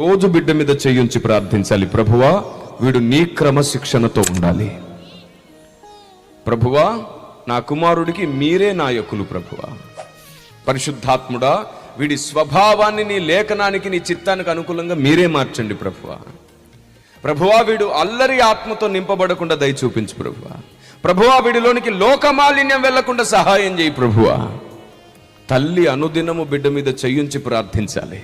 రోజు బిడ్డ మీద చేయించి ప్రార్థించాలి. ప్రభువా, వీడు నీ క్రమశిక్షణతో ఉండాలి. ప్రభువా, నా కుమారుడికి మీరే నాయకులు. ప్రభువా, పరిశుద్ధాత్ముడా, వీడి స్వభావాన్ని నీ లేఖనానికి, నీ చిత్తానికి అనుకూలంగా మీరే మార్చండి. ప్రభువా, ప్రభువా, వీడు అల్లరి ఆత్మతో నింపబడకుండా దయ చూపించు. ప్రభువా, ప్రభువా, వీడిలోనికి లోకమాలిన్యం వెళ్లకుండా సహాయం చేయి. ప్రభువా, తల్లి అనుదినము బిడ్డ మీద చేయించి ప్రార్థించాలి.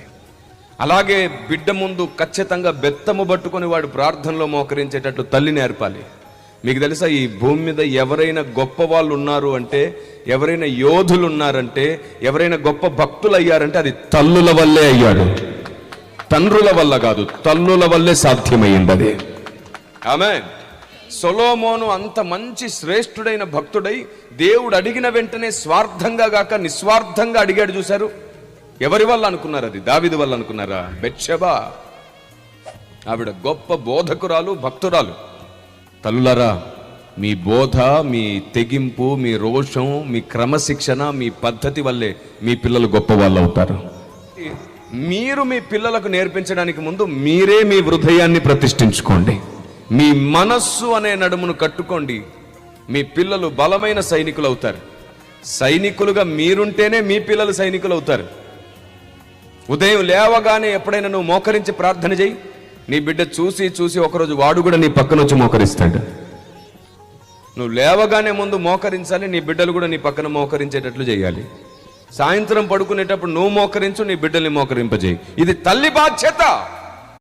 అలాగే బిడ్డ ముందు ఖచ్చితంగా బెత్తము పట్టుకొని వాడు ప్రార్థనలో మోకరించేటట్లు తల్లి నేర్పాలి. మీకు తెలుసా, ఈ భూమి మీద ఎవరైనా గొప్ప వాళ్ళు ఉన్నారు అంటే, ఎవరైనా యోధులు ఉన్నారంటే, ఎవరైనా గొప్ప భక్తులు అయ్యారంటే అది తల్లుల వల్లే అయ్యాడు. తండ్రుల వల్ల కాదు, తల్లుల వల్లే సాధ్యమైంది అది. ఆమేన్. సొలొమోను అంత మంచి శ్రేష్ఠుడైన భక్తుడై దేవుడు అడిగిన వెంటనే స్వార్థంగా గాక నిస్వార్థంగా అడిగాడు. చూశారు? ఎవరి వల్ల అనుకున్నారు? అది దావీదు వల్ల అనుకున్నారా? బెత్షెబా ఆవిడ గొప్ప బోధకురాలు, భక్తురాలు. తల్లులారా, మీ బోధ, మీ తెగింపు, మీ రోషం, మీ క్రమశిక్షణ, మీ పద్ధతి వల్లే మీ పిల్లలు గొప్ప వాళ్ళు అవుతారు. మీరు మీ పిల్లలకు నేర్పించడానికి ముందు మీరే మీ హృదయాన్ని ప్రతిష్ఠించుకోండి. మీ మనస్సు అనే నడుమును కట్టుకోండి. మీ పిల్లలు బలమైన సైనికులు అవుతారు. సైనికులుగా మీరుంటేనే మీ పిల్లలు సైనికులు అవుతారు. ఉదయం లేవగానే ఎప్పుడైనా నువ్వు మోకరించి ప్రార్థన చేయి. నీ బిడ్డ చూసి చూసి ఒకరోజు వాడు కూడా నీ పక్కన వచ్చి మోకరిస్తాడు. నువ్వు లేవగానే ముందు మోకరించాలి, నీ బిడ్డలు కూడా నీ పక్కన మోకరించేటట్లు చేయాలి. సాయంత్రం పడుకునేటప్పుడు నువ్వు మోకరించు, నీ బిడ్డల్ని మోకరింపజేయి. ఇది తల్లి బాధ్యత.